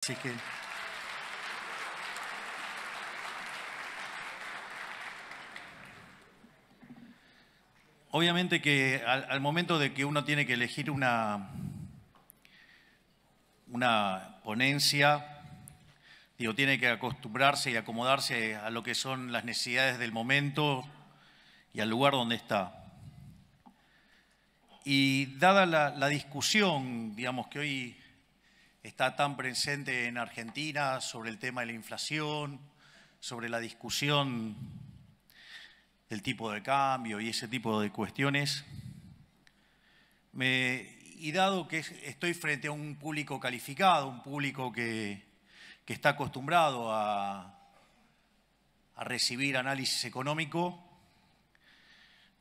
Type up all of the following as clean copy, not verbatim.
Así que obviamente que al momento de que uno tiene que elegir una ponencia, tiene que acostumbrarse y acomodarse a lo que son las necesidades del momento y al lugar donde está. Y dada la discusión, que hoy está tan presente en Argentina sobre el tema de la inflación, sobre la discusión del tipo de cambio y ese tipo de cuestiones, y dado que estoy frente a un público calificado, un público que está acostumbrado a recibir análisis económico,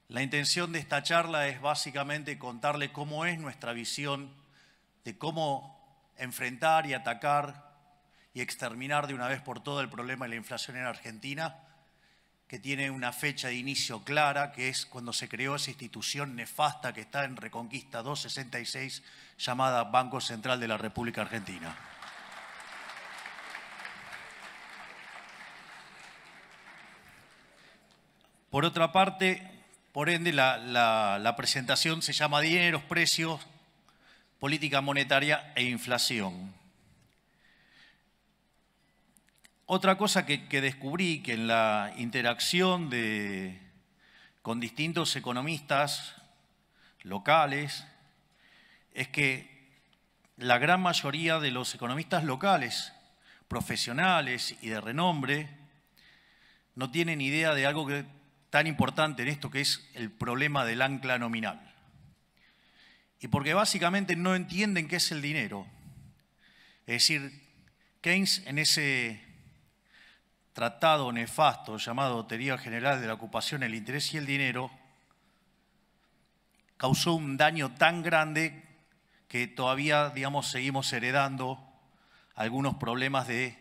la intención de esta charla es básicamente contarle cómo es nuestra visión de cómo enfrentar y atacar y exterminar de una vez por todas el problema de la inflación en Argentina, que tiene una fecha de inicio clara, que es cuando se creó esa institución nefasta que está en Reconquista 266, llamada Banco Central de la República Argentina. Por otra parte, por ende, la presentación se llama Dineros, Precios, Política Monetaria e Inflación. Otra cosa que descubrí, que en la interacción con distintos economistas locales, es que la gran mayoría de los economistas locales, profesionales y de renombre, no tienen idea de algo tan importante en esto, que es el problema del ancla nominal. Y porque básicamente no entienden qué es el dinero. Es decir, Keynes, en ese tratado nefasto llamado Teoría General de la Ocupación, el Interés y el Dinero, causó un daño tan grande que todavía, seguimos heredando algunos problemas de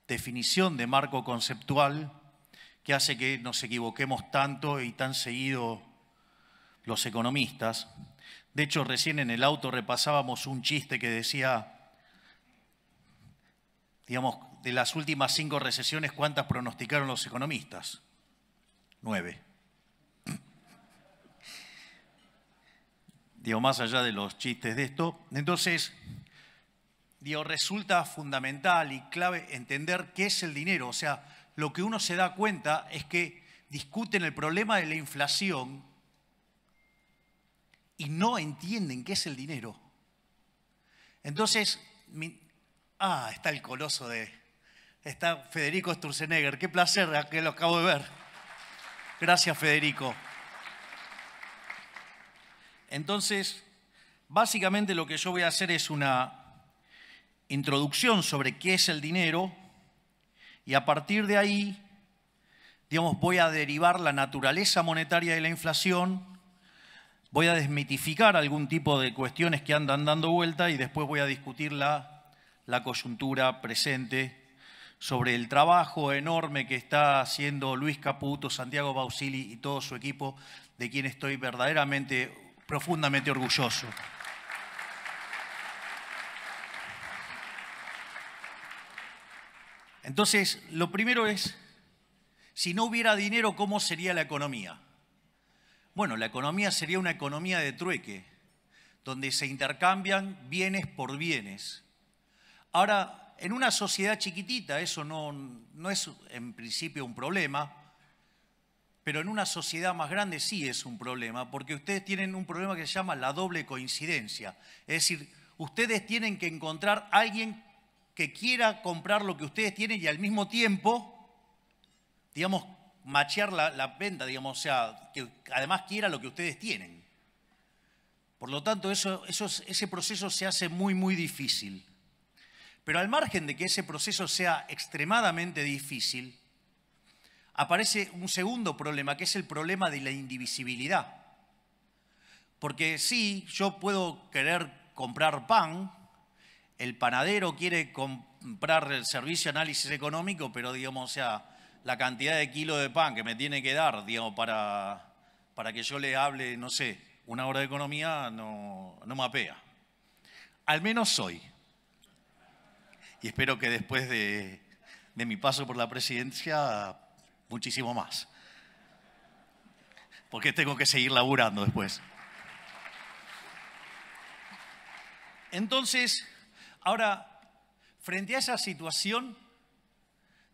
definición de marco conceptual que hace que nos equivoquemos tanto y tan seguido los economistas. De hecho, recién en el auto repasábamos un chiste que decía, de las últimas 5 recesiones, ¿cuántas pronosticaron los economistas? 9. Más allá de los chistes de esto. Entonces, resulta fundamental y clave entender qué es el dinero. O sea, lo que uno se da cuenta es que discuten el problema de la inflación y no entienden qué es el dinero. Entonces, está el coloso está Federico Sturzenegger. Qué placer que lo acabo de ver. Gracias, Federico. Entonces, básicamente lo que yo voy a hacer es una introducción sobre qué es el dinero y a partir de ahí, voy a derivar la naturaleza monetaria de la inflación, voy a desmitificar algún tipo de cuestiones que andan dando vuelta y después voy a discutir la coyuntura presente sobre el trabajo enorme que está haciendo Luis Caputo, Santiago Bausili y todo su equipo, de quien estoy verdaderamente, profundamente orgulloso. Entonces, lo primero es, si no hubiera dinero, ¿cómo sería la economía? Bueno, la economía sería una economía de trueque, donde se intercambian bienes por bienes. Ahora, en una sociedad chiquitita eso no es en principio un problema, pero en una sociedad más grande sí es un problema, porque ustedes tienen un problema que se llama la doble coincidencia. Es decir, ustedes tienen que encontrar a alguien que quiera comprar lo que ustedes tienen y al mismo tiempo, machear la venta, o sea, que además quiera lo que ustedes tienen. Por lo tanto, ese proceso se hace muy, muy difícil. Pero al margen de que ese proceso sea extremadamente difícil, aparece un segundo problema, que es el problema de la indivisibilidad. Porque sí, yo puedo querer comprar pan, el panadero quiere comprar el servicio de análisis económico, pero, o sea, la cantidad de kilos de pan que me tiene que dar, para que yo le hable, no sé, una hora de economía, no mapea. Al menos hoy. y espero que después de mi paso por la presidencia, muchísimo más. Porque tengo que seguir laburando después. Entonces, ahora, frente a esa situación,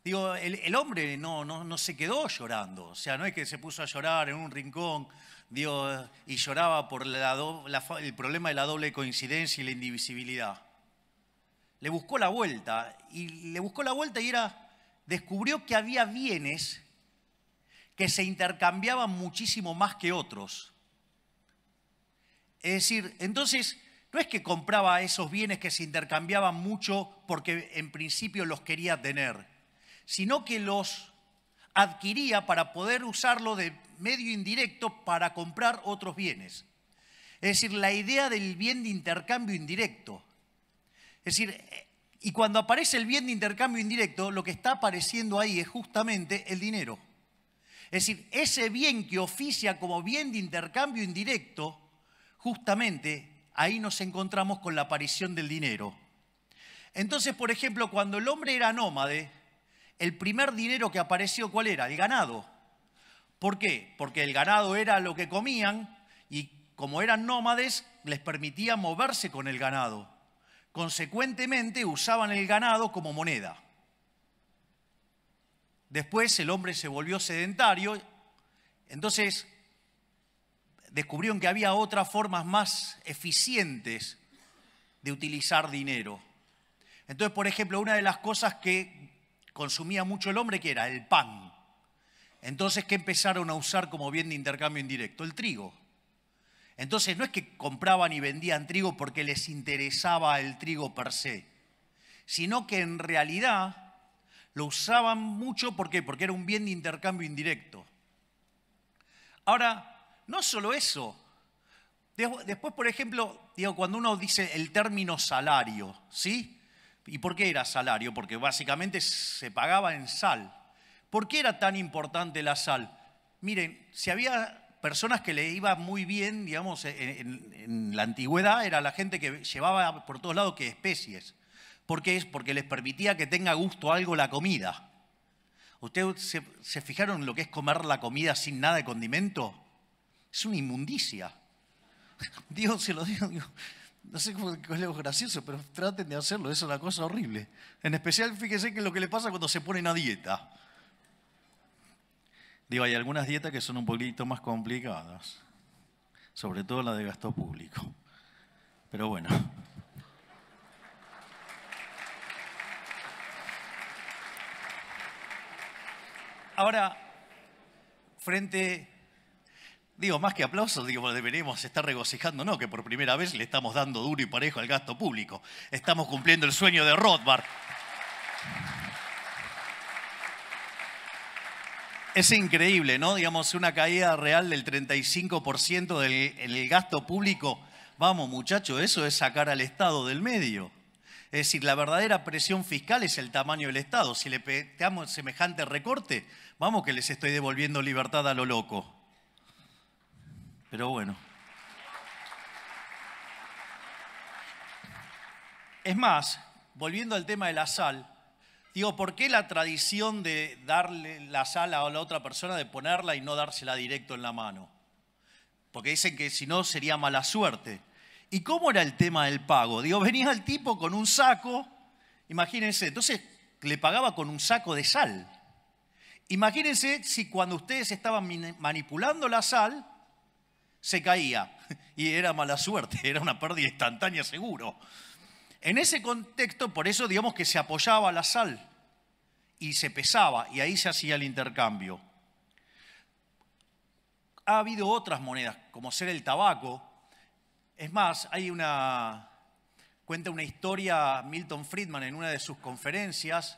digo, el hombre no se quedó llorando. O sea, no es que se puso a llorar en un rincón, digo, y lloraba por el problema de la doble coincidencia y la indivisibilidad. Le buscó la vuelta y descubrió que había bienes que se intercambiaban muchísimo más que otros. Es decir, entonces, no es que compraba esos bienes que se intercambiaban mucho porque en principio los quería tener, sino que los adquiría para poder usarlo de medio indirecto para comprar otros bienes. Es decir, la idea del bien de intercambio indirecto. Es decir, y cuando aparece el bien de intercambio indirecto, lo que está apareciendo ahí es justamente el dinero. Es decir, ese bien que oficia como bien de intercambio indirecto, justamente ahí nos encontramos con la aparición del dinero. Entonces, por ejemplo, cuando el hombre era nómade, el primer dinero que apareció, ¿cuál era? El ganado. ¿Por qué? Porque el ganado era lo que comían y como eran nómades, les permitía moverse con el ganado. Consecuentemente, usaban el ganado como moneda. Después el hombre se volvió sedentario, entonces descubrieron que había otras formas más eficientes de utilizar dinero. Entonces, por ejemplo, una de las cosas que consumía mucho el hombre, que era el pan. Entonces, ¿qué empezaron a usar como bien de intercambio indirecto? El trigo. Entonces, no es que compraban y vendían trigo porque les interesaba el trigo per se, sino que en realidad lo usaban mucho, ¿por qué? Porque era un bien de intercambio indirecto. Ahora, no solo eso. Después, por ejemplo, digo, cuando uno dice el término salario, ¿sí? ¿Y por qué era salario? Porque básicamente se pagaba en sal. ¿Por qué era tan importante la sal? Miren, si había personas que le iba muy bien, digamos, en la antigüedad, era la gente que llevaba por todos lados que especies. ¿Por qué? Porque les permitía que tenga gusto algo la comida. ¿Ustedes se fijaron en lo que es comer la comida sin nada de condimento? Es una inmundicia. Dios se lo digo, no sé cuál es lo gracioso, pero traten de hacerlo, es una cosa horrible. En especial, fíjense que es lo que le pasa cuando se ponen a dieta. Digo, hay algunas dietas que son un poquito más complicadas, sobre todo la de gasto público. Pero bueno. Ahora, más que aplausos, deberíamos estar regocijando, no, que por primera vez le estamos dando duro y parejo al gasto público. Estamos cumpliendo el sueño de Rothbard. Es increíble, ¿no? Digamos, una caída real del 35% en el gasto público. Vamos, muchachos, eso es sacar al Estado del medio. Es decir, la verdadera presión fiscal es el tamaño del Estado. Si le pegamos semejante recorte, vamos que les estoy devolviendo libertad a lo loco. Pero bueno. Es más, volviendo al tema de la sal, digo, ¿por qué la tradición de darle la sal a la otra persona, de ponerla y no dársela directo en la mano? Porque dicen que si no sería mala suerte. ¿Y cómo era el tema del pago? Digo, venía el tipo con un saco, imagínense, entonces le pagaba con un saco de sal. Imagínense si cuando ustedes estaban manipulando la sal, se caía. Y era mala suerte, era una pérdida instantánea seguro. En ese contexto, por eso digamos que se apoyaba la sal y se pesaba y ahí se hacía el intercambio. Ha habido otras monedas, como ser el tabaco. Es más, cuenta una historia Milton Friedman en una de sus conferencias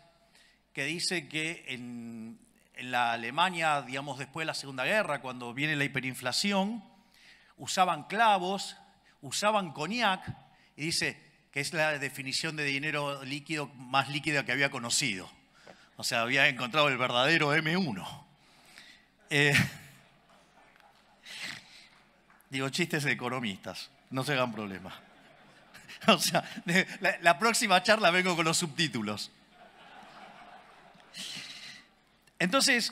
que dice que en la Alemania, digamos, después de la Segunda Guerra, cuando viene la hiperinflación, usaban clavos, usaban coñac, y dice que es la definición de dinero líquido más líquida que había conocido. O sea, había encontrado el verdadero M1. Digo, chistes de economistas, no se hagan problema. O sea, la próxima charla vengo con los subtítulos. Entonces,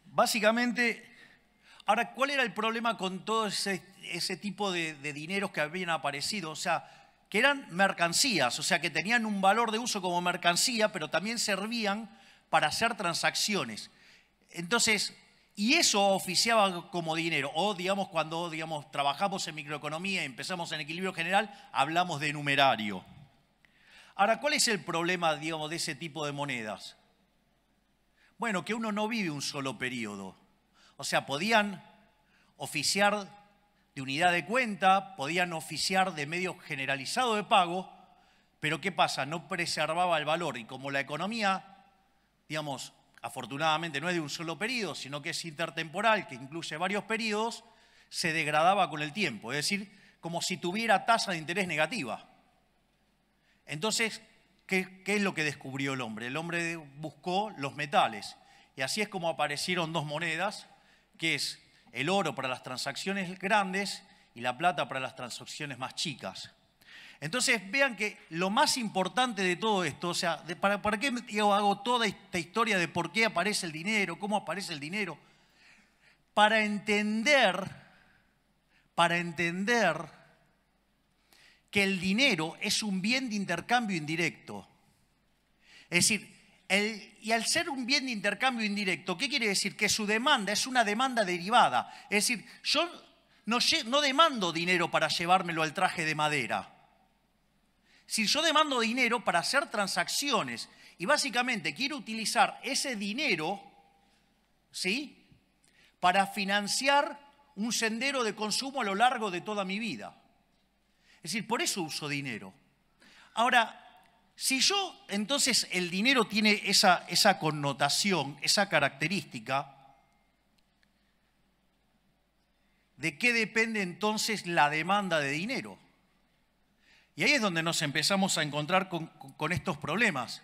básicamente, ahora, ¿cuál era el problema con todo ese tipo de dineros que habían aparecido? O sea, que eran mercancías, o sea, que tenían un valor de uso como mercancía, pero también servían para hacer transacciones. Entonces, y eso oficiaba como dinero. O, digamos, cuando trabajamos en microeconomía y empezamos en equilibrio general, hablamos de numerario. Ahora, ¿cuál es el problema, digamos, de ese tipo de monedas? Bueno, que uno no vive un solo periodo. O sea, podían oficiar de unidad de cuenta, podían oficiar de medio generalizado de pago, pero ¿qué pasa? No preservaba el valor. Y como la economía, digamos, afortunadamente no es de un solo periodo, sino que es intertemporal, que incluye varios periodos, se degradaba con el tiempo. Es decir, como si tuviera tasa de interés negativa. Entonces, ¿qué es lo que descubrió el hombre? El hombre buscó los metales. Y así es como aparecieron dos monedas, que es el oro para las transacciones grandes y la plata para las transacciones más chicas. Entonces, vean que lo más importante de todo esto, o sea, ¿para qué hago toda esta historia de por qué aparece el dinero, cómo aparece el dinero? Para entender que el dinero es un bien de intercambio indirecto. Es decir, y al ser un bien de intercambio indirecto, ¿qué quiere decir? Que su demanda es una demanda derivada. Es decir, yo no demando dinero para llevármelo al traje de madera. Si yo demando dinero para hacer transacciones y básicamente quiero utilizar ese dinero, ¿sí?, para financiar un sendero de consumo a lo largo de toda mi vida. Es decir, por eso uso dinero. Ahora, si yo, entonces, el dinero tiene esa connotación, esa característica, ¿de qué depende entonces la demanda de dinero? Y ahí es donde nos empezamos a encontrar con estos problemas.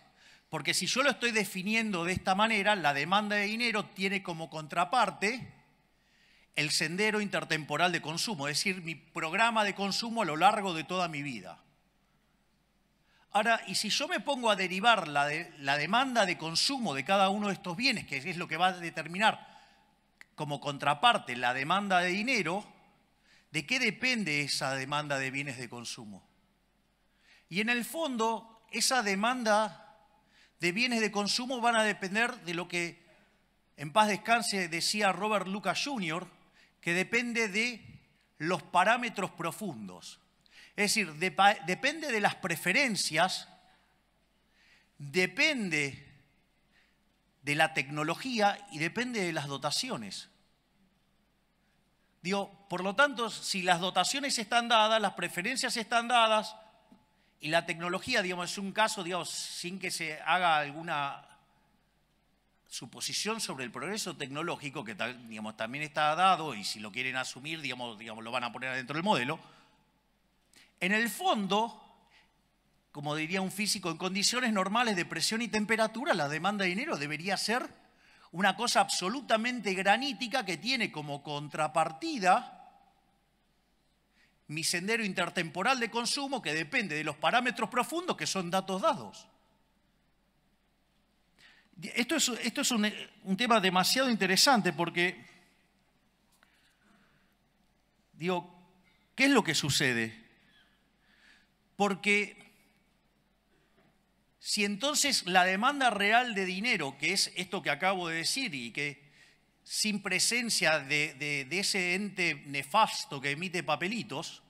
Porque si yo lo estoy definiendo de esta manera, la demanda de dinero tiene como contraparte el sendero intertemporal de consumo, es decir, mi programa de consumo a lo largo de toda mi vida. Ahora, y si yo me pongo a derivar la demanda de consumo de cada uno de estos bienes, que es lo que va a determinar como contraparte la demanda de dinero, ¿de qué depende esa demanda de bienes de consumo? Y en el fondo, esa demanda de bienes de consumo van a depender de lo que, en paz descanse, decía Robert Lucas Jr., que depende de los parámetros profundos. Es decir, depende de las preferencias, depende de la tecnología y depende de las dotaciones. Por lo tanto, si las dotaciones están dadas, las preferencias están dadas, y la tecnología, es un caso, sin que se haga alguna suposición sobre el progreso tecnológico, que también está dado, y si lo quieren asumir, lo van a poner dentro del modelo. En el fondo, como diría un físico, en condiciones normales de presión y temperatura, la demanda de dinero debería ser una cosa absolutamente granítica que tiene como contrapartida mi sendero intertemporal de consumo, que depende de los parámetros profundos, que son datos dados. Esto es un tema demasiado interesante porque, ¿qué es lo que sucede? Porque si entonces la demanda real de dinero, que es esto que acabo de decir y que sin presencia de ese ente nefasto que emite papelitos,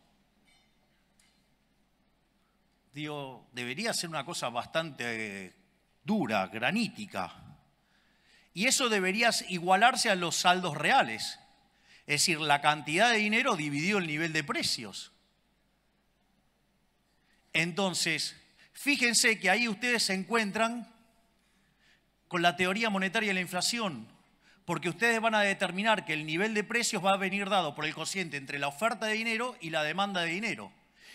debería ser una cosa bastante dura, granítica. Y eso debería igualarse a los saldos reales. Es decir, la cantidad de dinero dividido el nivel de precios. Entonces, fíjense que ahí ustedes se encuentran con la teoría monetaria de la inflación, porque ustedes van a determinar que el nivel de precios va a venir dado por el cociente entre la oferta de dinero y la demanda de dinero.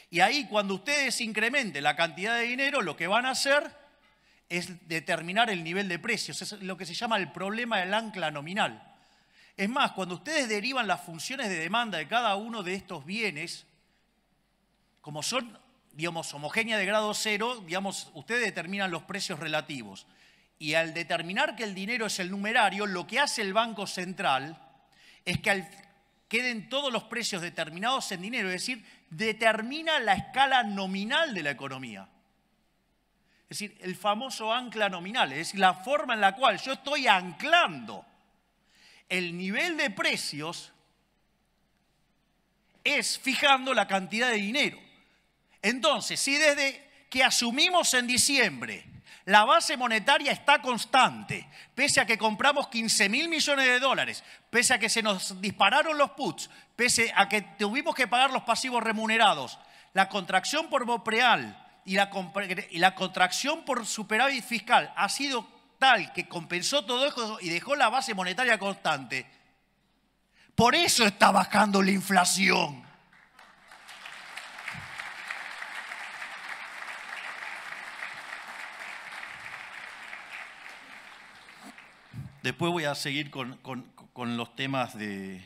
Y ahí, cuando ustedes incrementen la cantidad de dinero, lo que van a hacer es determinar el nivel de precios. Es lo que se llama el problema del ancla nominal. Es más, cuando ustedes derivan las funciones de demanda de cada uno de estos bienes, como son digamos, homogénea de grado cero, digamos, ustedes determinan los precios relativos. Y al determinar que el dinero es el numerario, lo que hace el Banco Central es que queden todos los precios determinados en dinero, es decir, determina la escala nominal de la economía. Es decir, el famoso ancla nominal, es decir, la forma en la cual yo estoy anclando el nivel de precios es fijando la cantidad de dinero. Entonces, si desde que asumimos en diciembre la base monetaria está constante, pese a que compramos 15.000 millones de dólares, pese a que se nos dispararon los puts, pese a que tuvimos que pagar los pasivos remunerados, la contracción por Bopreal y la contracción por superávit fiscal ha sido tal que compensó todo eso y dejó la base monetaria constante. Por eso está bajando la inflación. Después voy a seguir con los temas que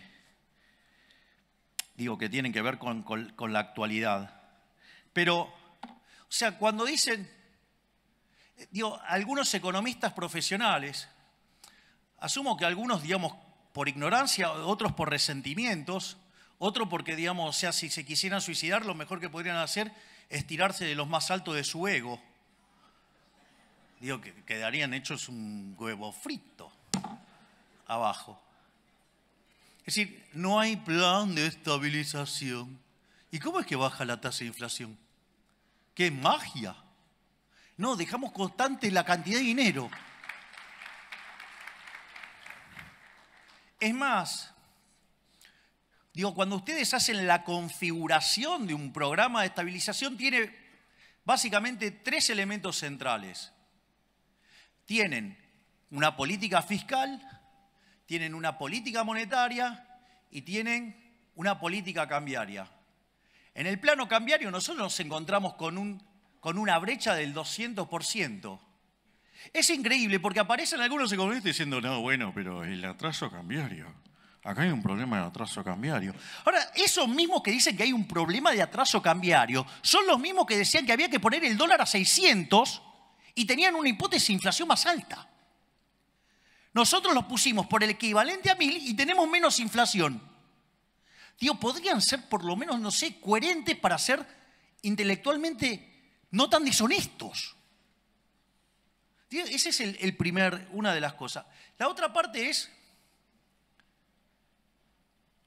tienen que ver con la actualidad. Pero, o sea, cuando dicen, algunos economistas profesionales, asumo que algunos, digamos, por ignorancia, otros por resentimientos, otros porque, digamos, o sea, si se quisieran suicidar, lo mejor que podrían hacer es tirarse de los más altos de su ego. Que quedarían hechos un huevo frito abajo. Es decir, no hay plan de estabilización. ¿Y cómo es que baja la tasa de inflación? ¡Qué magia! No, dejamos constante la cantidad de dinero. Es más, cuando ustedes hacen la configuración de un programa de estabilización, tiene básicamente 3 elementos centrales. Tienen una política fiscal, tienen una política monetaria y tienen una política cambiaria. En el plano cambiario nosotros nos encontramos con una brecha del 200%. Es increíble porque aparecen algunos economistas diciendo, no, bueno, pero el atraso cambiario. Acá hay un problema de atraso cambiario. Ahora, esos mismos que dicen que hay un problema de atraso cambiario son los mismos que decían que había que poner el dólar a 600 y tenían una hipótesis de inflación más alta. Nosotros los pusimos por el equivalente a 1000 y tenemos menos inflación. Podrían ser por lo menos, no sé, coherentes para ser intelectualmente no tan deshonestos. Ese es una de las cosas. La otra parte es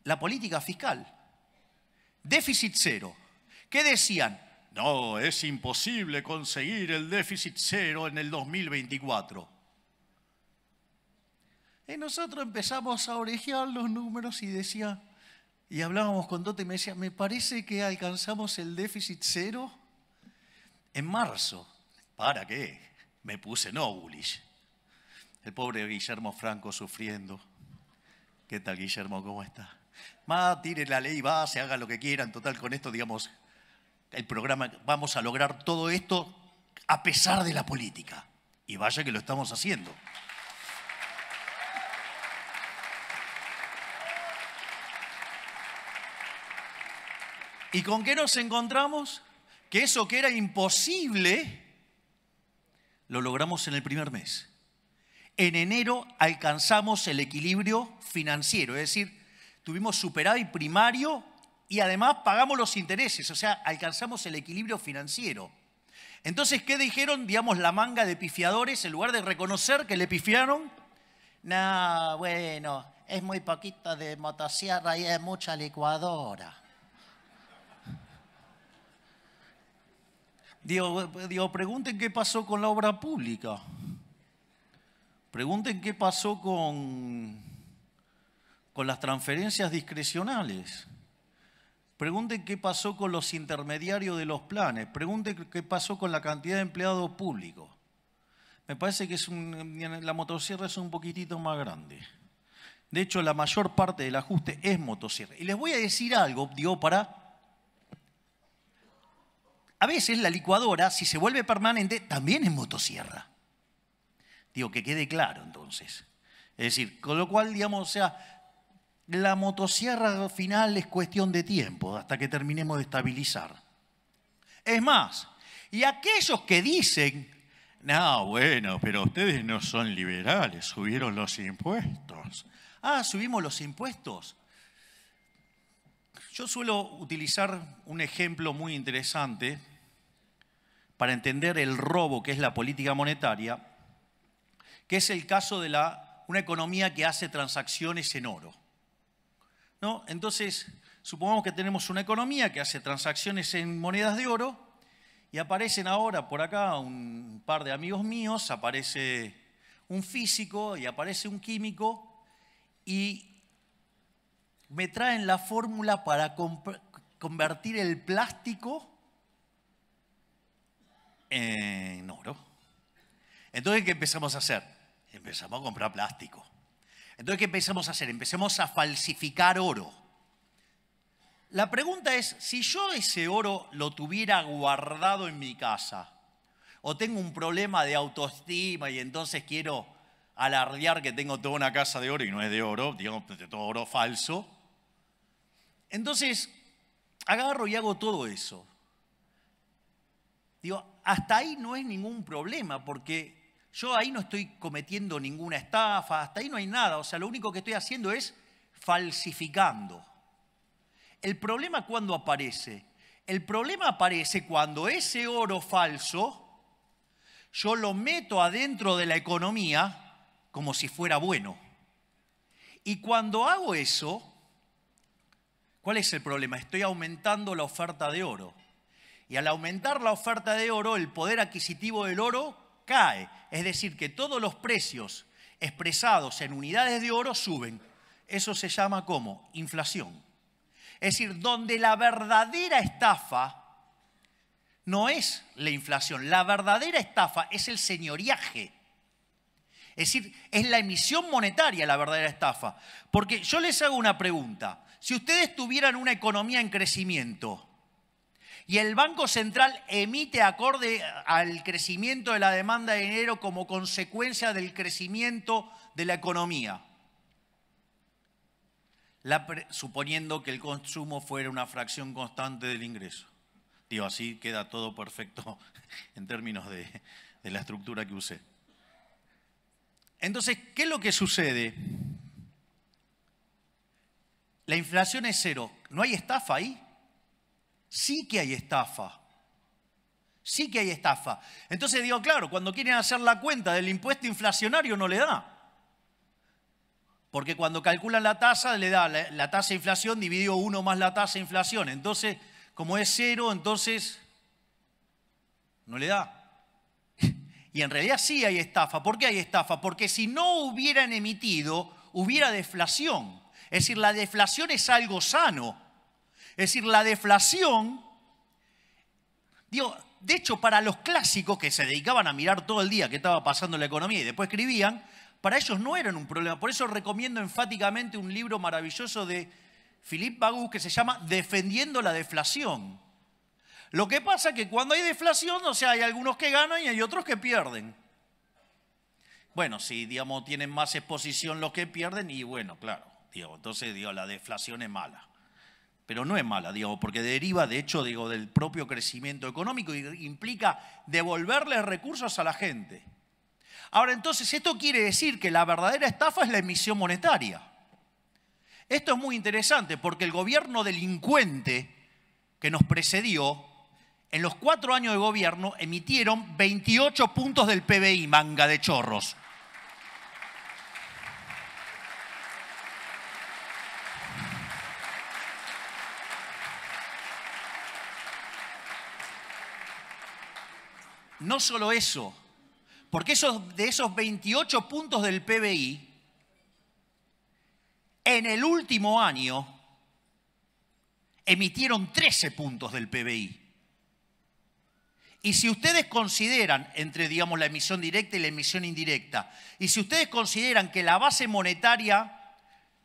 la política fiscal. Déficit cero. ¿Qué decían? No, es imposible conseguir el déficit cero en el 2024. Y nosotros empezamos a orejear los números y hablábamos con Dote y me decía, me parece que alcanzamos el déficit cero en marzo. ¿Para qué? Me puse no bullish. El pobre Guillermo Franco sufriendo. ¿Qué tal, Guillermo? ¿Cómo está? Tire la ley base, haga lo que quieran. Total, con esto, digamos, el programa, vamos a lograr todo esto a pesar de la política. Y vaya que lo estamos haciendo. ¿Y con qué nos encontramos? Que eso que era imposible, lo logramos en el primer mes. En enero alcanzamos el equilibrio financiero, es decir, tuvimos superávit primario y además pagamos los intereses, o sea, alcanzamos el equilibrio financiero. Entonces, ¿qué dijeron, la manga de pifiadores? En lugar de reconocer que le pifiaron, no, bueno, es muy poquito de motosierra y es mucha licuadora. Pregunten qué pasó con la obra pública. Pregunten qué pasó con las transferencias discrecionales. Pregunten qué pasó con los intermediarios de los planes. Pregunten qué pasó con la cantidad de empleados públicos. Me parece que la motosierra es un poquitito más grande. De hecho, la mayor parte del ajuste es motosierra. Y les voy a decir algo, a veces la licuadora, si se vuelve permanente, también es motosierra. Que quede claro entonces. Es decir, con lo cual, la motosierra final es cuestión de tiempo hasta que terminemos de estabilizar. Es más, y aquellos que dicen, no, bueno, pero ustedes no son liberales, subieron los impuestos. Ah, ¿subimos los impuestos? Yo suelo utilizar un ejemplo muy interesante para entender el robo que es la política monetaria, que es el caso de una economía que hace transacciones en oro, ¿no? Entonces, supongamos que tenemos una economía que hace transacciones en monedas de oro y aparecen ahora por acá un par de amigos míos, aparece un físico y aparece un químico y me traen la fórmula para convertir el plástico en oro. Entonces, ¿qué empezamos a hacer? Empezamos a comprar plástico. Entonces, ¿qué empezamos a hacer? Empezamos a falsificar oro. La pregunta es, si yo ese oro lo tuviera guardado en mi casa, o tengo un problema de autoestima y entonces quiero alardear que tengo toda una casa de oro y no es de oro, digamos, de todo oro falso, entonces agarro y hago todo eso. Digo, hasta ahí no es ningún problema, porque yo ahí no estoy cometiendo ninguna estafa, hasta ahí no hay nada. O sea, lo único que estoy haciendo es falsificando. ¿El problema cuándo aparece? El problema aparece cuando ese oro falso yo lo meto adentro de la economía como si fuera bueno. Y cuando hago eso, ¿cuál es el problema? Estoy aumentando la oferta de oro. Y al aumentar la oferta de oro, el poder adquisitivo del oro cae. Es decir, que todos los precios expresados en unidades de oro suben. Eso se llama ¿cómo? Inflación. Es decir, donde la verdadera estafa no es la inflación. La verdadera estafa es el señoriaje. Es decir, es la emisión monetaria la verdadera estafa. Porque yo les hago una pregunta. Si ustedes tuvieran una economía en crecimiento y el Banco Central emite acorde al crecimiento de la demanda de dinero como consecuencia del crecimiento de la economía, suponiendo que el consumo fuera una fracción constante del ingreso. Digo, así queda todo perfecto en términos de la estructura que usé. Entonces, ¿qué es lo que sucede? La inflación es cero. ¿No hay estafa ahí? Sí que hay estafa. Sí que hay estafa. Entonces digo, claro, cuando quieren hacer la cuenta del impuesto inflacionario no le da. Porque cuando calculan la tasa, le da la tasa de inflación dividido 1 más la tasa de inflación. Entonces, como es cero, entonces no le da. Y en realidad sí hay estafa. ¿Por qué hay estafa? Porque si no hubieran emitido, hubiera deflación. Es decir, la deflación es algo sano. Es decir, la deflación, digo, de hecho, para los clásicos que se dedicaban a mirar todo el día qué estaba pasando en la economía y después escribían, para ellos no eran un problema. Por eso recomiendo enfáticamente un libro maravilloso de Philippe Bagus que se llama Defendiendo la deflación. Lo que pasa es que cuando hay deflación, o sea, hay algunos que ganan y hay otros que pierden. Bueno, si, digamos, tienen más exposición los que pierden y bueno, claro, digo, entonces, digo, la deflación es mala. Pero no es mala, digo, porque deriva, de hecho, digo, del propio crecimiento económico y implica devolverle recursos a la gente. Ahora, entonces, esto quiere decir que la verdadera estafa es la emisión monetaria. Esto es muy interesante porque el gobierno delincuente que nos precedió, en los 4 años de gobierno, emitieron 28 puntos del PBI, manga de chorros. No solo eso, porque de esos 28 puntos del PBI, en el último año emitieron 13 puntos del PBI. Y si ustedes consideran, entre, digamos, la emisión directa y la emisión indirecta, y si ustedes consideran que la base monetaria,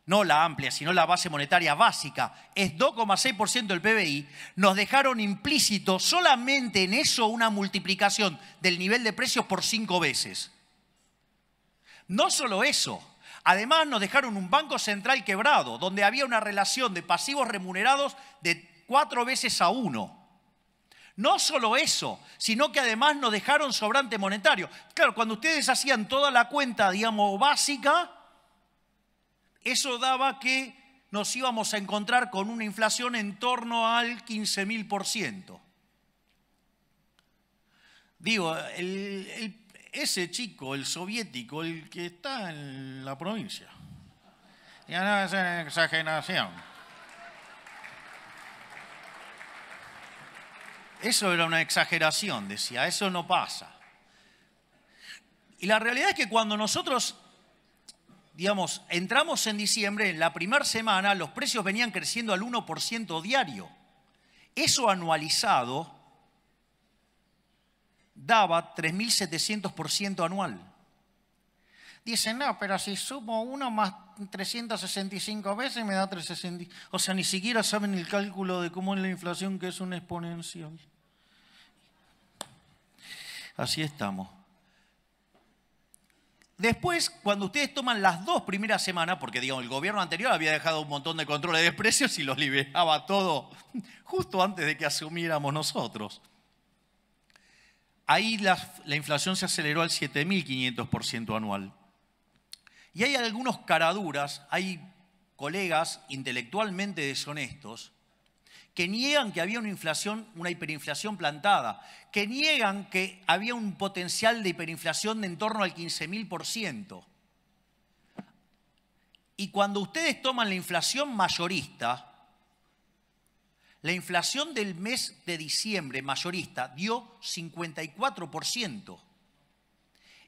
no la amplia, sino la base monetaria básica, es 2,6% del PBI, nos dejaron implícito solamente en eso una multiplicación del nivel de precios por 5 veces. No solo eso, además nos dejaron un banco central quebrado, donde había una relación de pasivos remunerados de 4 veces a 1. No solo eso, sino que además nos dejaron sobrante monetario. Claro, cuando ustedes hacían toda la cuenta, digamos, básica, eso daba que nos íbamos a encontrar con una inflación en torno al 15.000%. Digo, ese chico, el soviético, el que está en la provincia. Ya no es una exageración. Eso era una exageración, decía, eso no pasa. Y la realidad es que cuando nosotros, digamos, entramos en diciembre, en la primera semana, los precios venían creciendo al 1% diario. Eso anualizado daba 3.700% anual. Dicen, no, pero si sumo 1 más 365 veces me da 360. O sea, ni siquiera saben el cálculo de cómo es la inflación, que es una exponencial. Así estamos. Después, cuando ustedes toman las 2 primeras semanas, porque digamos, el gobierno anterior había dejado un montón de controles de precios y los liberaba todo justo antes de que asumiéramos nosotros. Ahí la inflación se aceleró al 7.500% anual. Y hay algunos caraduras, hay colegas intelectualmente deshonestos que niegan que había una inflación, una hiperinflación plantada, que niegan que había un potencial de hiperinflación de en torno al 15.000%. Y cuando ustedes toman la inflación mayorista, la inflación del mes de diciembre mayorista dio 54%.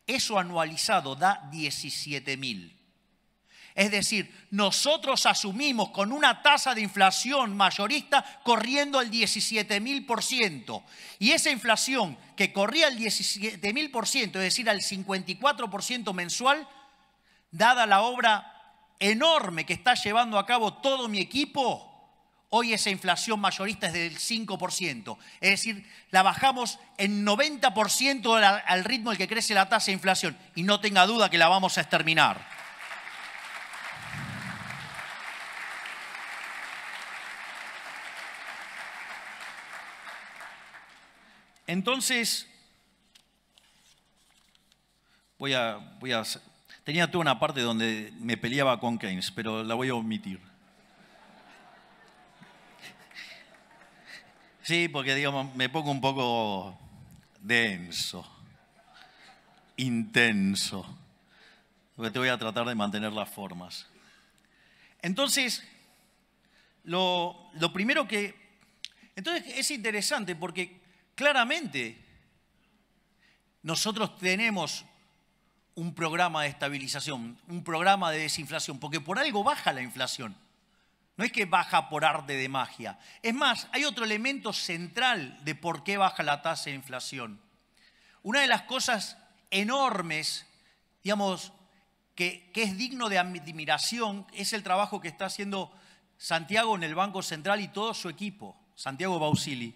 Eso anualizado da 17.000. Es decir, nosotros asumimos con una tasa de inflación mayorista corriendo al 17.000%. Y esa inflación que corría al 17.000%, es decir, al 54% mensual, dada la obra enorme que está llevando a cabo todo mi equipo, hoy esa inflación mayorista es del 5%. Es decir, la bajamos en 90% al ritmo al que crece la tasa de inflación. Y no tenga duda que la vamos a exterminar. Entonces, tenía toda una parte donde me peleaba con Keynes, pero la voy a omitir. Sí, porque digamos, me pongo un poco denso, intenso, porque te voy a tratar de mantener las formas. Entonces, lo primero que... Entonces es interesante porque claramente nosotros tenemos un programa de estabilización, un programa de desinflación, porque por algo baja la inflación. No es que baja por arte de magia. Es más, hay otro elemento central de por qué baja la tasa de inflación. Una de las cosas enormes, digamos, que es digno de admiración, es el trabajo que está haciendo Santiago en el Banco Central y todo su equipo, Santiago Bausili.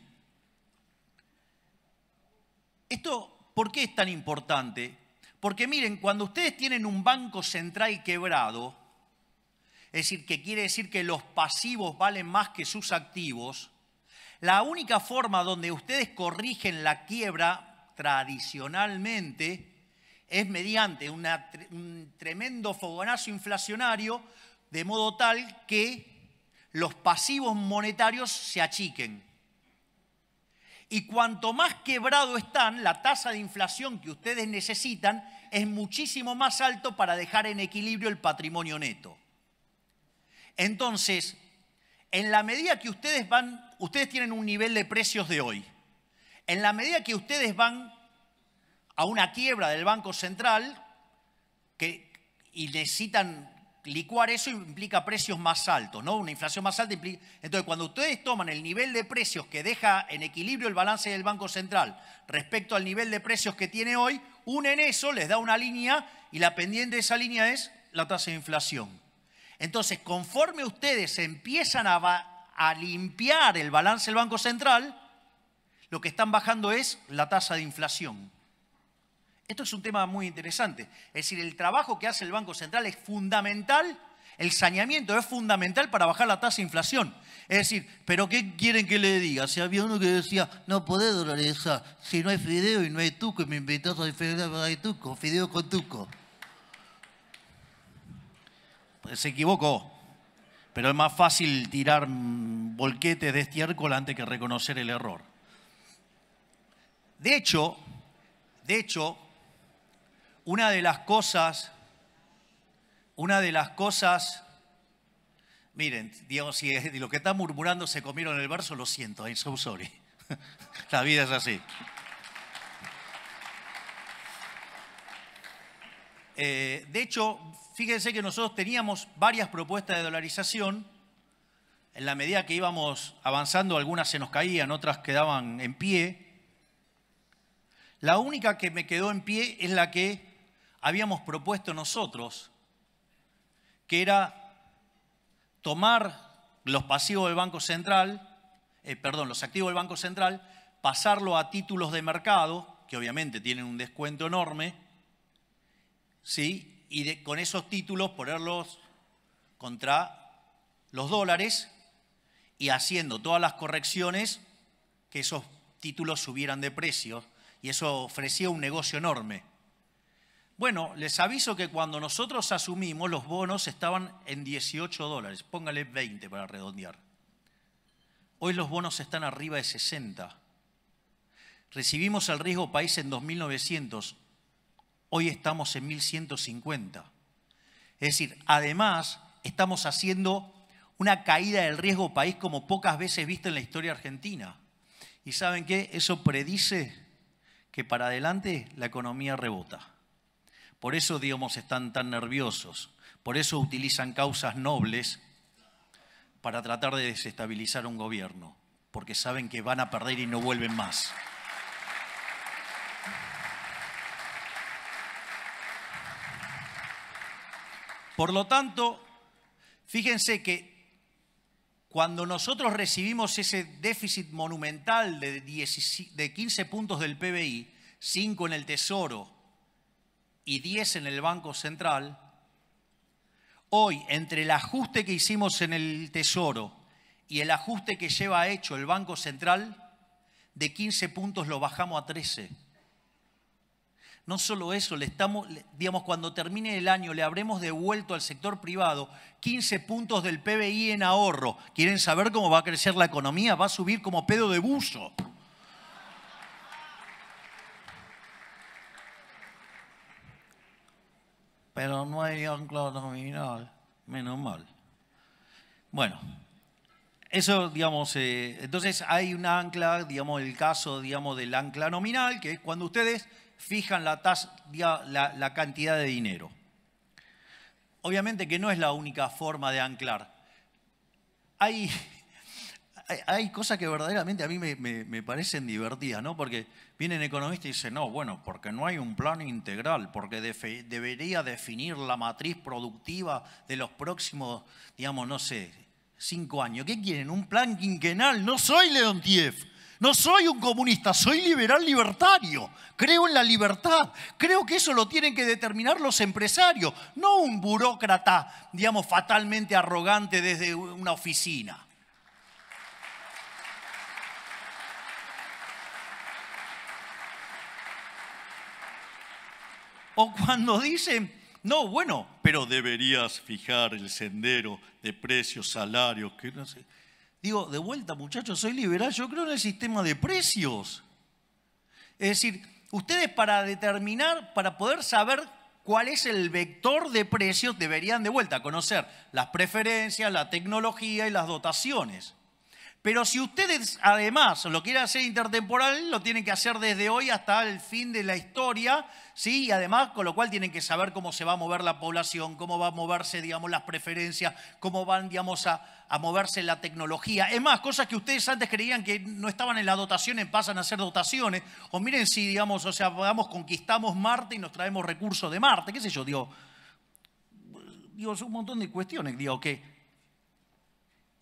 ¿Esto por qué es tan importante? Porque miren, cuando ustedes tienen un banco central quebrado, es decir, que quiere decir que los pasivos valen más que sus activos, la única forma donde ustedes corrigen la quiebra tradicionalmente es mediante un tremendo fogonazo inflacionario, de modo tal que los pasivos monetarios se achiquen. Y cuanto más quebrado están, la tasa de inflación que ustedes necesitan es muchísimo más alto para dejar en equilibrio el patrimonio neto. Entonces, en la medida que ustedes tienen un nivel de precios de hoy, en la medida que ustedes van a una quiebra del Banco Central y necesitan licuar eso, implica precios más altos, ¿no? Una inflación más alta implica... Entonces, cuando ustedes toman el nivel de precios que deja en equilibrio el balance del Banco Central respecto al nivel de precios que tiene hoy, unen eso, les da una línea y la pendiente de esa línea es la tasa de inflación. Entonces, conforme ustedes empiezan a limpiar el balance del Banco Central, lo que están bajando es la tasa de inflación. Esto es un tema muy interesante. Es decir, el trabajo que hace el Banco Central es fundamental El saneamiento es fundamental para bajar la tasa de inflación. Es decir, ¿pero qué quieren que le diga? Si había uno que decía, no podés dolarizar, si no hay fideo y no hay tuco, y me invitás a fideo, hay tuco, fideo con tuco. Pues se equivocó. Pero es más fácil tirar volquetes de estiércol antes que reconocer el error. De hecho, una de las cosas, miren, digamos, si lo que están murmurando se comieron el verso, lo siento, I'm so sorry. La vida es así. De hecho, fíjense que nosotros teníamos varias propuestas de dolarización. En la medida que íbamos avanzando, algunas se nos caían, otras quedaban en pie. La única que me quedó en pie es la que habíamos propuesto nosotros, que era tomar los pasivos del Banco Central, los activos del Banco Central, pasarlo a títulos de mercado, que obviamente tienen un descuento enorme, ¿sí? Y con esos títulos ponerlos contra los dólares y haciendo todas las correcciones que esos títulos subieran de precio. Y eso ofrecía un negocio enorme. Bueno, les aviso que cuando nosotros asumimos, los bonos estaban en $18. Póngale 20 para redondear. Hoy los bonos están arriba de 60. Recibimos el riesgo país en 2.900. Hoy estamos en 1.150. Es decir, además, estamos haciendo una caída del riesgo país como pocas veces visto en la historia argentina. ¿Y saben qué? Eso predice que para adelante la economía rebota. Por eso, digamos, están tan nerviosos. Por eso utilizan causas nobles para tratar de desestabilizar un gobierno. Porque saben que van a perder y no vuelven más. Por lo tanto, fíjense que cuando nosotros recibimos ese déficit monumental de 15 puntos del PBI, 5 en el Tesoro y 10 en el Banco Central, hoy entre el ajuste que hicimos en el Tesoro y el ajuste que lleva hecho el Banco Central, de 15 puntos lo bajamos a 13. No solo eso, cuando termine el año le habremos devuelto al sector privado 15 puntos del PBI en ahorro. ¿Quieren saber cómo va a crecer la economía? Va a subir como pedo de buzo. Pero no hay ancla nominal, menos mal. Bueno, eso, digamos, entonces hay un ancla, el caso, del ancla nominal, que es cuando ustedes fijan la cantidad de dinero. Obviamente que no es la única forma de anclar. Hay cosas que verdaderamente a mí me parecen divertidas, ¿no? Porque vienen economistas y dicen, no, bueno, porque no hay un plan integral, porque debería definir la matriz productiva de los próximos, 5 años. ¿Qué quieren? ¿Un plan quinquenal? No soy Leontiev. No soy un comunista, soy liberal libertario. Creo en la libertad. Creo que eso lo tienen que determinar los empresarios, no un burócrata, fatalmente arrogante desde una oficina. O cuando dicen, no, bueno, pero deberías fijar el sendero de precios, salarios, que no sé. Digo, de vuelta, muchachos, soy liberal, yo creo en el sistema de precios. Es decir, ustedes para poder saber cuál es el vector de precios, deberían de vuelta conocer las preferencias, la tecnología y las dotaciones. Pero si ustedes además lo quieren hacer intertemporal, lo tienen que hacer desde hoy hasta el fin de la historia, ¿sí? Y además, con lo cual tienen que saber cómo se va a mover la población, cómo va a moverse, las preferencias, cómo van, a moverse la tecnología. Es más, cosas que ustedes antes creían que no estaban en las dotaciones pasan a ser dotaciones. O miren si, conquistamos Marte y nos traemos recursos de Marte, qué sé yo, son un montón de cuestiones, que...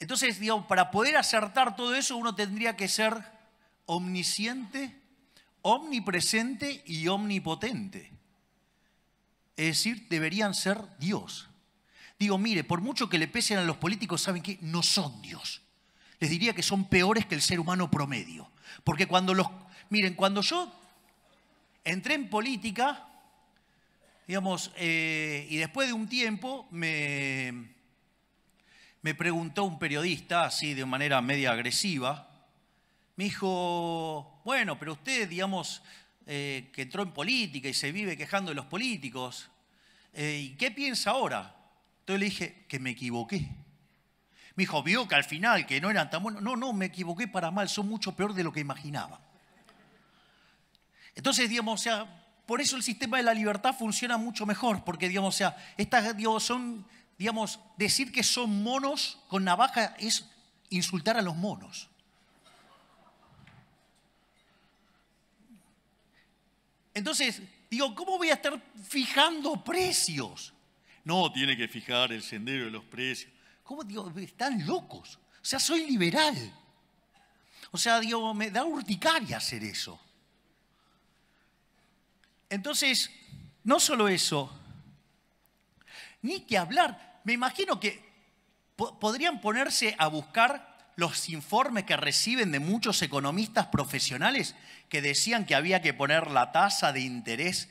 Entonces, para poder acertar todo eso, uno tendría que ser omnisciente, omnipresente y omnipotente. Es decir, deberían ser Dios. Digo, mire, por mucho que le pesen a los políticos, ¿saben qué? No son Dios. Les diría que son peores que el ser humano promedio. Porque miren, cuando yo entré en política, digamos, y después de un tiempo me preguntó un periodista, así de manera media agresiva, me dijo, bueno, pero usted, digamos, que entró en política y se vive quejando de los políticos, ¿y qué piensa ahora? Entonces le dije que me equivoqué. Me dijo, vio que al final, que no eran tan buenos. No, me equivoqué para mal, son mucho peor de lo que imaginaba. Entonces, digamos, o sea, por eso el sistema de la libertad funciona mucho mejor, porque, digamos, o sea, decir que son monos con navaja es insultar a los monos. Entonces, digo, ¿cómo voy a estar fijando precios? No, tiene que fijar el sendero de los precios. ¿Cómo? Digo, están locos. O sea, soy liberal. O sea, digo, me da urticaria hacer eso. Entonces, no solo eso, ni que hablar. Me imagino que podrían ponerse a buscar los informes que reciben de muchos economistas profesionales que decían que había que poner la tasa de interés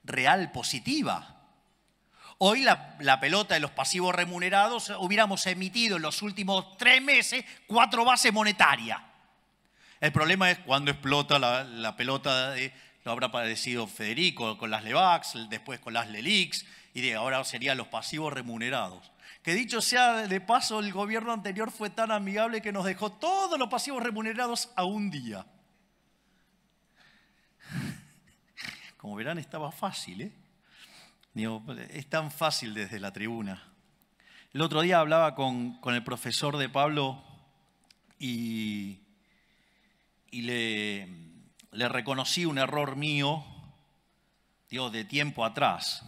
real positiva. Hoy la pelota de los pasivos remunerados hubiéramos emitido en los últimos 3 meses 4 bases monetarias. El problema es cuando explota la pelota lo habrá padecido Federico con las LEVAX, después con las LELIX, y ahora serían los pasivos remunerados. Que dicho sea de paso, el gobierno anterior fue tan amigable que nos dejó todos los pasivos remunerados a un día. Como verán, estaba fácil, ¿eh? Digo, es tan fácil desde la tribuna. El otro día hablaba con el profesor de Pablo y le reconocí un error mío, digo, de tiempo atrás.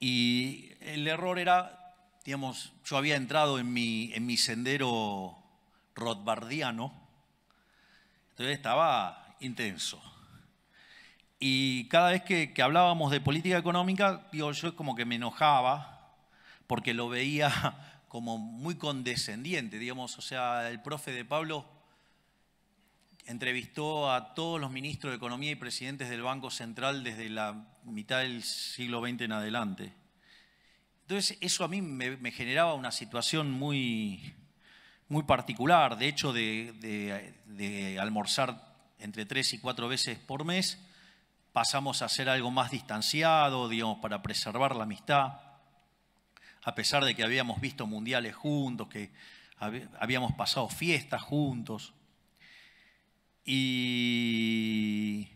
Y el error era, digamos, yo había entrado en mi sendero rothbardiano, entonces estaba intenso. Y cada vez que hablábamos de política económica, digo, yo como que me enojaba porque lo veía como muy condescendiente, digamos. O sea, el profe de Pablo entrevistó a todos los ministros de Economía y presidentes del Banco Central desde la mitad del siglo XX en adelante. Entonces, eso a mí me generaba una situación muy particular. De hecho, de almorzar entre 3 y 4 veces por mes, pasamos a hacer algo más distanciado, digamos, para preservar la amistad, a pesar de que habíamos visto mundiales juntos, que habíamos pasado fiestas juntos. Y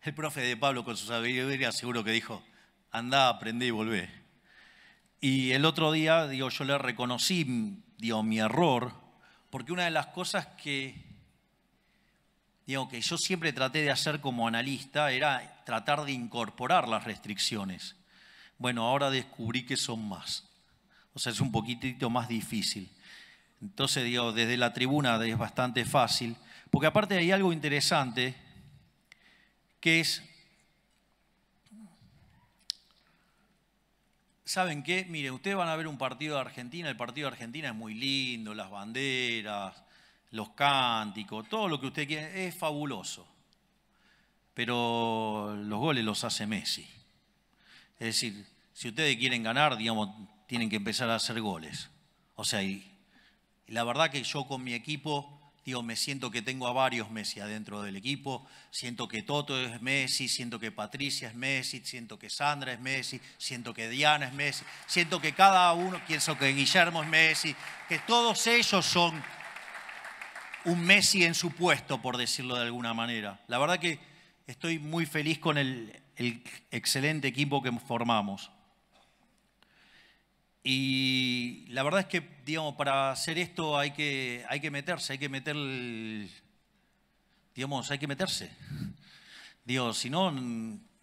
el profe de Pablo, con su sabiduría, seguro que dijo, andá, aprendé y volvé. Y el otro día, digo, yo le reconocí, digo, mi error, porque una de las cosas que yo siempre traté de hacer como analista era tratar de incorporar las restricciones. Bueno, ahora descubrí que son más. O sea, es un poquitito más difícil. Entonces, digo, desde la tribuna es bastante fácil, porque aparte hay algo interesante, que es, ¿saben qué? Miren, ustedes van a ver un partido de Argentina, el partido de Argentina es muy lindo, las banderas, los cánticos, todo lo que usted quiere, es fabuloso. Pero los goles los hace Messi. Es decir, si ustedes quieren ganar, digamos, tienen que empezar a hacer goles. O sea, y la verdad que yo con mi equipo, digo, me siento que tengo a varios Messi adentro del equipo. Siento que Toto es Messi, siento que Patricia es Messi, siento que Sandra es Messi, siento que Diana es Messi, siento que cada uno, pienso que Guillermo es Messi, que todos ellos son un Messi en su puesto, por decirlo de alguna manera. La verdad que estoy muy feliz con el excelente equipo que formamos. Y la verdad es que, digamos, para hacer esto hay que meterse, hay que meterse. Digo, si no,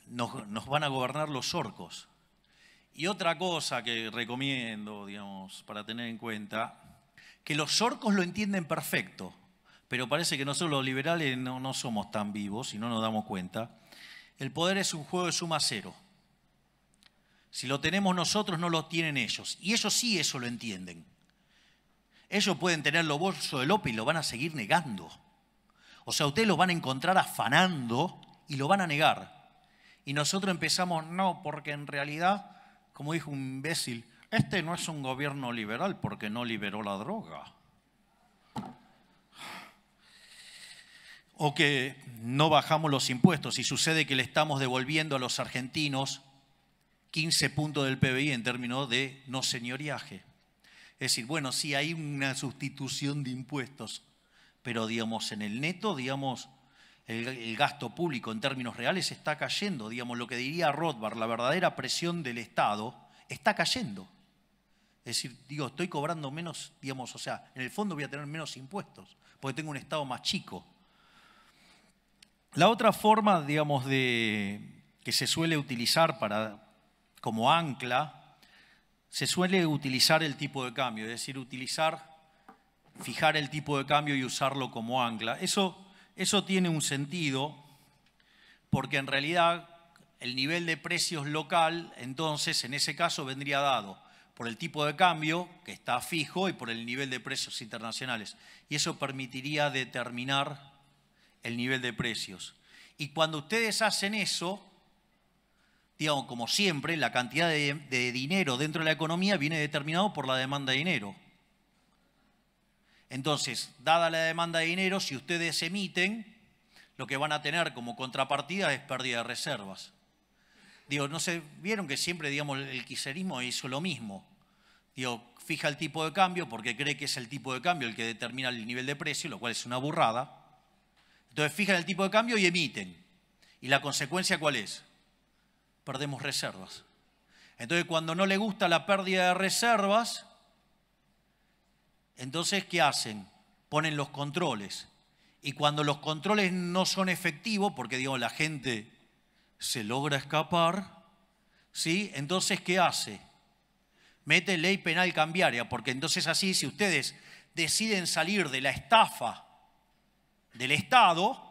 nos van a gobernar los orcos. Y otra cosa que recomiendo, digamos, para tener en cuenta, que los orcos lo entienden perfecto, pero parece que nosotros los liberales no somos tan vivos y no nos damos cuenta. El poder es un juego de suma cero. Si lo tenemos nosotros, no lo tienen ellos. Y ellos sí eso lo entienden. Ellos pueden tener los bolsos de López y lo van a seguir negando. O sea, ustedes los van a encontrar afanando y lo van a negar. Y nosotros empezamos, no, porque en realidad, como dijo un imbécil, este no es un gobierno liberal porque no liberó la droga. O que no bajamos los impuestos y sucede que le estamos devolviendo a los argentinos 15 puntos del PBI en términos de no señoriaje. Es decir, bueno, sí hay una sustitución de impuestos, pero digamos en el neto, digamos, el gasto público en términos reales está cayendo. Digamos, lo que diría Rothbard, la verdadera presión del Estado está cayendo. Es decir, digo, estoy cobrando menos, digamos, o sea, en el fondo voy a tener menos impuestos, porque tengo un Estado más chico. La otra forma, digamos, que se suele utilizar como ancla, se suele utilizar el tipo de cambio, es decir, fijar el tipo de cambio y usarlo como ancla. Eso tiene un sentido porque en realidad el nivel de precios local, entonces, en ese caso vendría dado por el tipo de cambio, que está fijo, y por el nivel de precios internacionales. Y eso permitiría determinar el nivel de precios. Y cuando ustedes hacen eso, digamos, como siempre, la cantidad de dinero dentro de la economía viene determinado por la demanda de dinero. Entonces, dada la demanda de dinero, si ustedes emiten, lo que van a tener como contrapartida es pérdida de reservas. Digo, no sé, vieron que siempre, digamos, el kirchnerismo hizo lo mismo. Digo, fija el tipo de cambio porque cree que es el tipo de cambio el que determina el nivel de precio, lo cual es una burrada. Entonces fijan el tipo de cambio y emiten. ¿Y la consecuencia cuál es? Perdemos reservas. Entonces cuando no le gusta la pérdida de reservas, entonces ¿qué hacen? Ponen los controles. Y cuando los controles no son efectivos, porque digamos, la gente se logra escapar, ¿sí? Entonces ¿qué hace? Mete ley penal cambiaria, porque entonces así, si ustedes deciden salir de la estafa del Estado,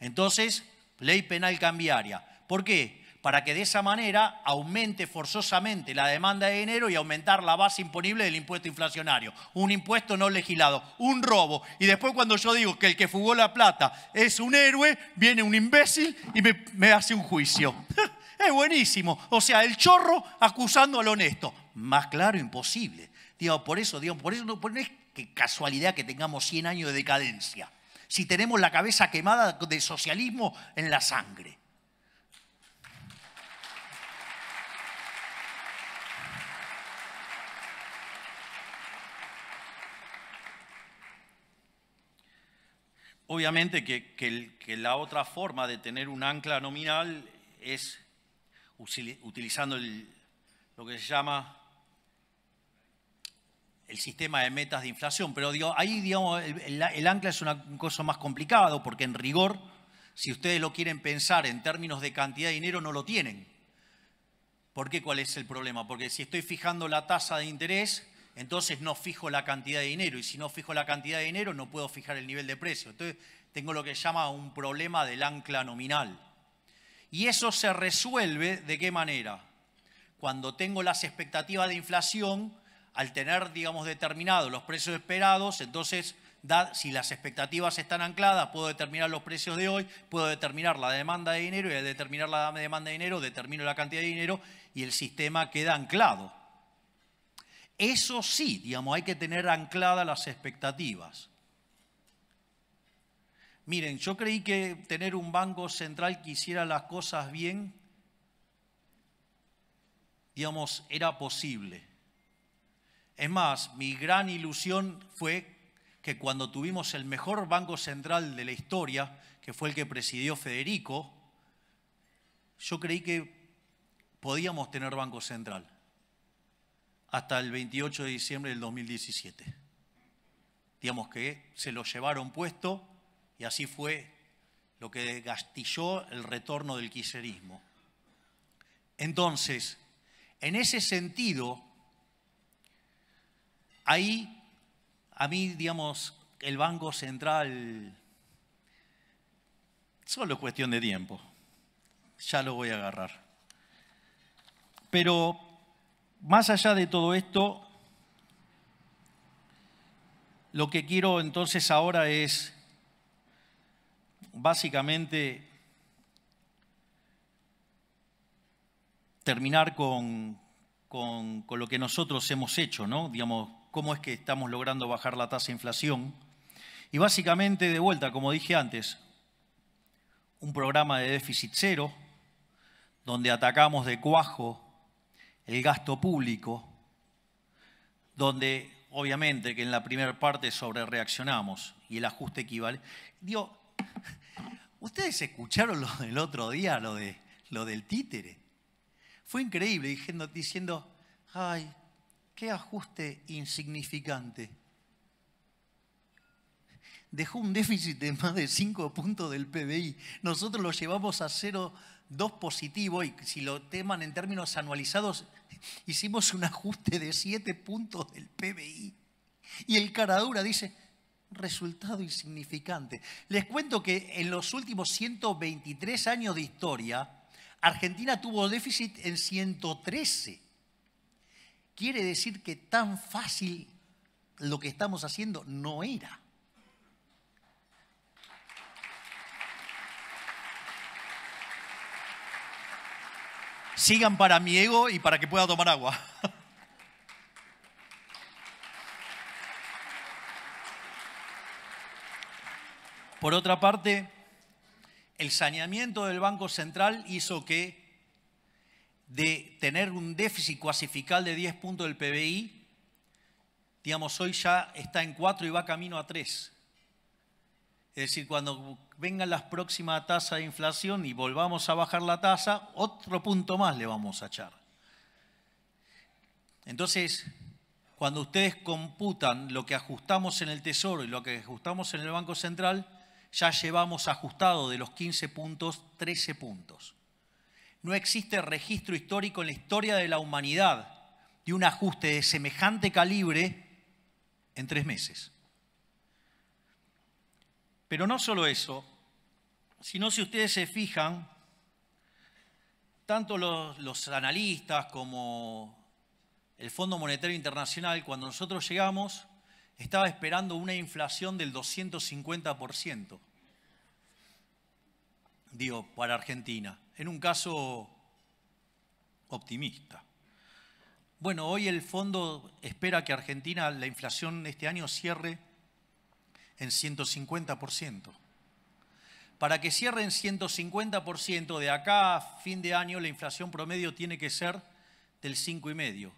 entonces ley penal cambiaria. ¿Por qué? Para que de esa manera aumente forzosamente la demanda de dinero y aumentar la base imponible del impuesto inflacionario. Un impuesto no legislado, un robo. Y después cuando yo digo que el que fugó la plata es un héroe, viene un imbécil y me hace un juicio. Es buenísimo. O sea, el chorro acusando al honesto. Más claro, imposible. Por eso no es que casualidad que tengamos 100 años de decadencia. Si tenemos la cabeza quemada de socialismo en la sangre. Obviamente que la otra forma de tener un ancla nominal es utilizando lo que se llama el sistema de metas de inflación, pero ahí digamos, el ancla es una cosa más complicado porque en rigor, si ustedes lo quieren pensar en términos de cantidad de dinero, no lo tienen. ¿Por qué? ¿Cuál es el problema? Porque si estoy fijando la tasa de interés, entonces no fijo la cantidad de dinero, y si no fijo la cantidad de dinero no puedo fijar el nivel de precio. Entonces tengo lo que se llama un problema del ancla nominal. Y eso se resuelve ¿de qué manera? Cuando tengo las expectativas de inflación, al tener, digamos, determinados los precios esperados, entonces, si las expectativas están ancladas, puedo determinar los precios de hoy, puedo determinar la demanda de dinero, y al determinar la demanda de dinero, determino la cantidad de dinero y el sistema queda anclado. Eso sí, digamos, hay que tener ancladas las expectativas. Miren, yo creí que tener un banco central que hiciera las cosas bien, digamos, era posible. Es más, mi gran ilusión fue que cuando tuvimos el mejor banco central de la historia, que fue el que presidió Federico, yo creí que podíamos tener banco central hasta el 28 de diciembre del 2017. Digamos que se lo llevaron puesto y así fue lo que gastilló el retorno del kirchnerismo. Entonces, en ese sentido, ahí, a mí, digamos, el Banco Central, solo es cuestión de tiempo, ya lo voy a agarrar. Pero más allá de todo esto, lo que quiero entonces ahora es básicamente terminar con lo que nosotros hemos hecho, ¿no? Digamos, cómo es que estamos logrando bajar la tasa de inflación. Y básicamente, de vuelta, como dije antes, un programa de déficit cero, donde atacamos de cuajo el gasto público, donde obviamente que en la primera parte sobre reaccionamos y el ajuste equivalente. Digo, ¿ustedes escucharon lo del otro día, lo del títere? Fue increíble, diciendo, ay, qué ajuste insignificante. Dejó un déficit de más de 5 puntos del PBI. Nosotros lo llevamos a 0,2 positivo y si lo teman en términos anualizados, hicimos un ajuste de 7 puntos del PBI. Y el caradura dice, resultado insignificante. Les cuento que en los últimos 123 años de historia, Argentina tuvo déficit en 113. Quiere decir que tan fácil lo que estamos haciendo no era. Sigan para mi ego y para que pueda tomar agua. Por otra parte, el saneamiento del Banco Central hizo que de tener un déficit cuasifical de 10 puntos del PBI, digamos, hoy ya está en 4 y va camino a 3. Es decir, cuando vengan las próximas tasas de inflación y volvamos a bajar la tasa, otro punto más le vamos a echar. Entonces, cuando ustedes computan lo que ajustamos en el Tesoro y lo que ajustamos en el Banco Central, ya llevamos ajustado de los 15 puntos, 13 puntos. No existe registro histórico en la historia de la humanidad de un ajuste de semejante calibre en 3 meses. Pero no solo eso, sino si ustedes se fijan, tanto los analistas como el Fondo Monetario Internacional, cuando nosotros llegamos, estaba esperando una inflación del 250%, digo, para Argentina, en un caso optimista. Bueno, hoy el fondo espera que Argentina, la inflación este año cierre en 150%. Para que cierre en 150%, de acá a fin de año la inflación promedio tiene que ser del 5,5%.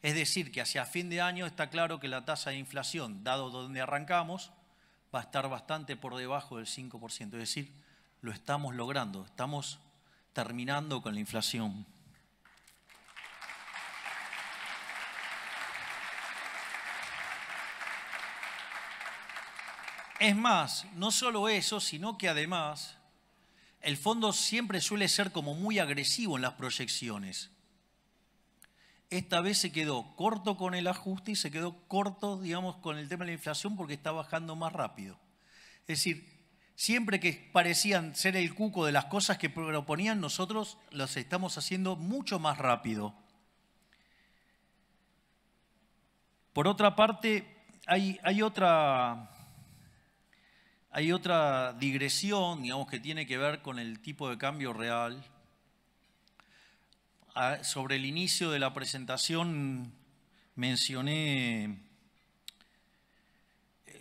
Es decir, que hacia fin de año está claro que la tasa de inflación, dado donde arrancamos, va a estar bastante por debajo del 5%. Es decir, lo estamos logrando, estamos terminando con la inflación. Es más, no solo eso, sino que además el fondo siempre suele ser como muy agresivo en las proyecciones. Esta vez se quedó corto con el ajuste y se quedó corto, digamos, con el tema de la inflación porque está bajando más rápido. Es decir, siempre que parecían ser el cuco de las cosas que proponían, nosotros las estamos haciendo mucho más rápido. Por otra parte, hay otra digresión, digamos, que tiene que ver con el tipo de cambio real. Sobre el inicio de la presentación mencioné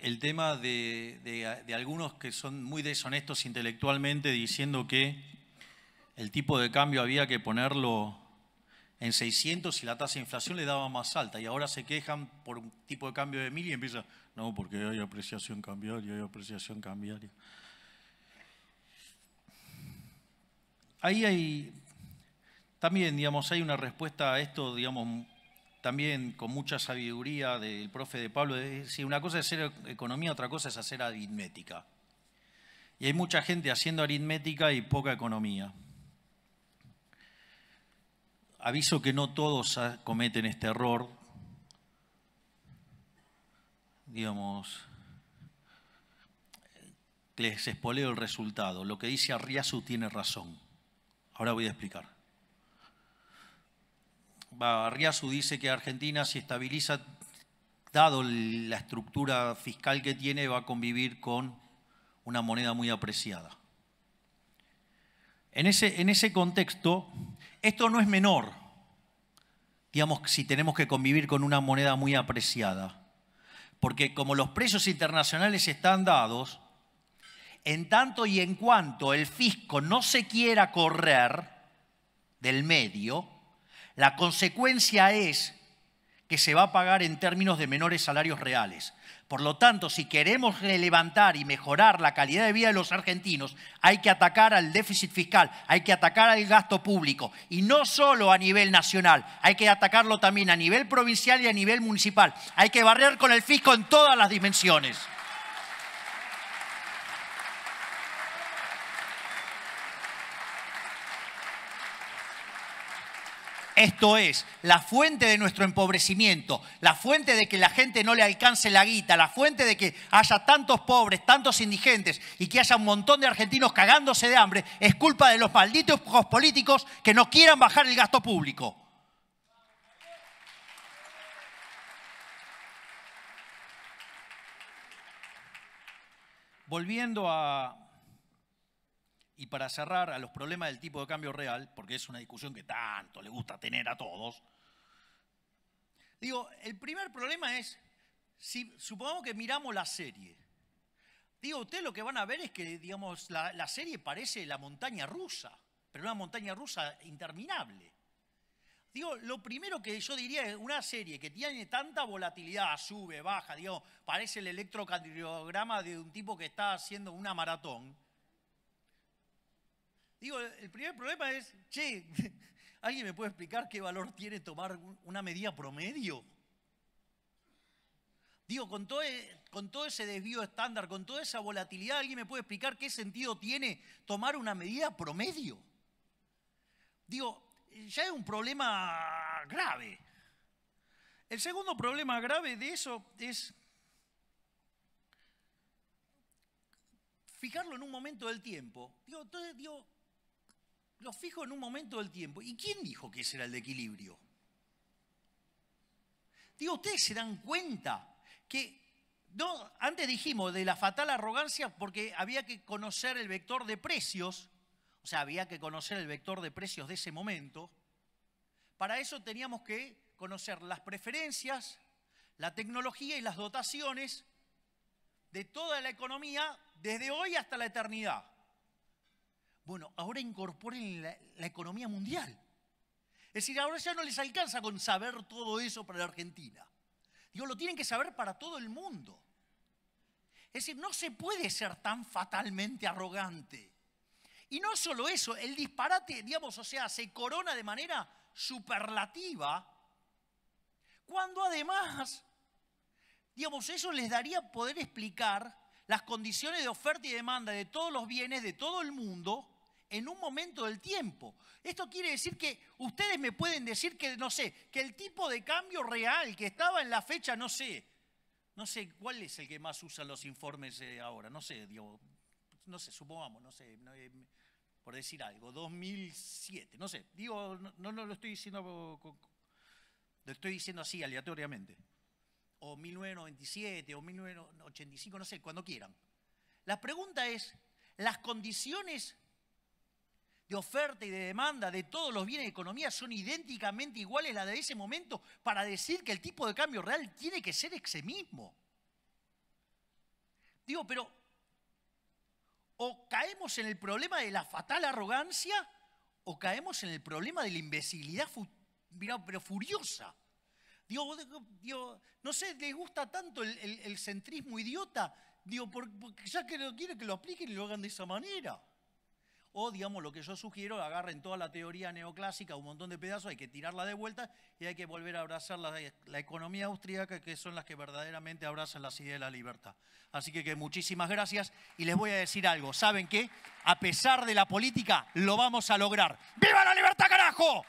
el tema de algunos que son muy deshonestos intelectualmente diciendo que el tipo de cambio había que ponerlo en 600 y la tasa de inflación le daba más alta y ahora se quejan por un tipo de cambio de 1.000 y empiezan, no, porque hay apreciación cambiaria, hay apreciación cambiaria. Ahí hay también, digamos, hay una respuesta a esto, digamos, también con mucha sabiduría del profe de Pablo. Es decir, una cosa es hacer economía, otra cosa es hacer aritmética. Y hay mucha gente haciendo aritmética y poca economía. Aviso que no todos cometen este error. Digamos, les espoleo el resultado. Lo que dice Arriazu tiene razón. Ahora voy a explicar. Arriazu dice que Argentina, si estabiliza, dado la estructura fiscal que tiene, va a convivir con una moneda muy apreciada. En ese contexto, esto no es menor, digamos, si tenemos que convivir con una moneda muy apreciada. Porque como los precios internacionales están dados, en tanto y en cuanto el fisco no se quiera correr del medio, la consecuencia es que se va a pagar en términos de menores salarios reales. Por lo tanto, si queremos levantar y mejorar la calidad de vida de los argentinos, hay que atacar al déficit fiscal, hay que atacar al gasto público. Y no solo a nivel nacional, hay que atacarlo también a nivel provincial y a nivel municipal. Hay que barrer con el fisco en todas las dimensiones. Esto es, la fuente de nuestro empobrecimiento, la fuente de que la gente no le alcance la guita, la fuente de que haya tantos pobres, tantos indigentes y que haya un montón de argentinos cagándose de hambre, es culpa de los malditos políticos que no quieran bajar el gasto público. Volviendo y para cerrar a los problemas del tipo de cambio real, porque es una discusión que tanto le gusta tener a todos, digo, el primer problema es, si supongamos que miramos la serie, digo, ustedes lo que van a ver es que, digamos, la serie parece la montaña rusa, pero una montaña rusa interminable. Digo, lo primero que yo diría es una serie que tiene tanta volatilidad, sube, baja, digo, parece el electrocardiograma de un tipo que está haciendo una maratón. Digo, el primer problema es, che, ¿alguien me puede explicar qué valor tiene tomar una medida promedio? Digo, con todo ese desvío estándar, con toda esa volatilidad, ¿alguien me puede explicar qué sentido tiene tomar una medida promedio? Digo, ya es un problema grave. El segundo problema grave de eso es fijarlo en un momento del tiempo. Digo, entonces, lo fijo en un momento del tiempo. ¿Y quién dijo que ese era el de equilibrio? Digo, ustedes se dan cuenta que, no, antes dijimos de la fatal arrogancia porque había que conocer el vector de precios, o sea, había que conocer el vector de precios de ese momento. Para eso teníamos que conocer las preferencias, la tecnología y las dotaciones de toda la economía desde hoy hasta la eternidad. Bueno, ahora incorporen la economía mundial. Es decir, ahora ya no les alcanza con saber todo eso para la Argentina. Digo, lo tienen que saber para todo el mundo. Es decir, no se puede ser tan fatalmente arrogante. Y no solo eso, el disparate, digamos, o sea, se corona de manera superlativa, cuando además, digamos, eso les daría poder explicar las condiciones de oferta y demanda de todos los bienes de todo el mundo en un momento del tiempo. Esto quiere decir que ustedes me pueden decir que, no sé, que el tipo de cambio real que estaba en la fecha, no sé cuál es el que más usan los informes ahora, no sé, digo, no sé, supongamos, no sé, por decir algo, 2007, no sé, digo, no lo estoy diciendo, lo estoy diciendo así aleatoriamente, o 1997 o 1985, no sé, cuando quieran. La pregunta es, ¿las condiciones de oferta y de demanda de todos los bienes de economía son idénticamente iguales a las de ese momento para decir que el tipo de cambio real tiene que ser ese mismo? Digo, pero o caemos en el problema de la fatal arrogancia o caemos en el problema de la imbecilidad pero furiosa. Digo, no sé, les gusta tanto el centrismo idiota, digo, porque ya que lo quieren que lo apliquen y lo hagan de esa manera. O, digamos, lo que yo sugiero, agarren toda la teoría neoclásica, un montón de pedazos, hay que tirarla de vuelta y hay que volver a abrazar la economía austríaca, que son las que verdaderamente abrazan las ideas de la libertad. Así que muchísimas gracias y les voy a decir algo. ¿Saben qué? A pesar de la política, lo vamos a lograr. ¡Viva la libertad, carajo!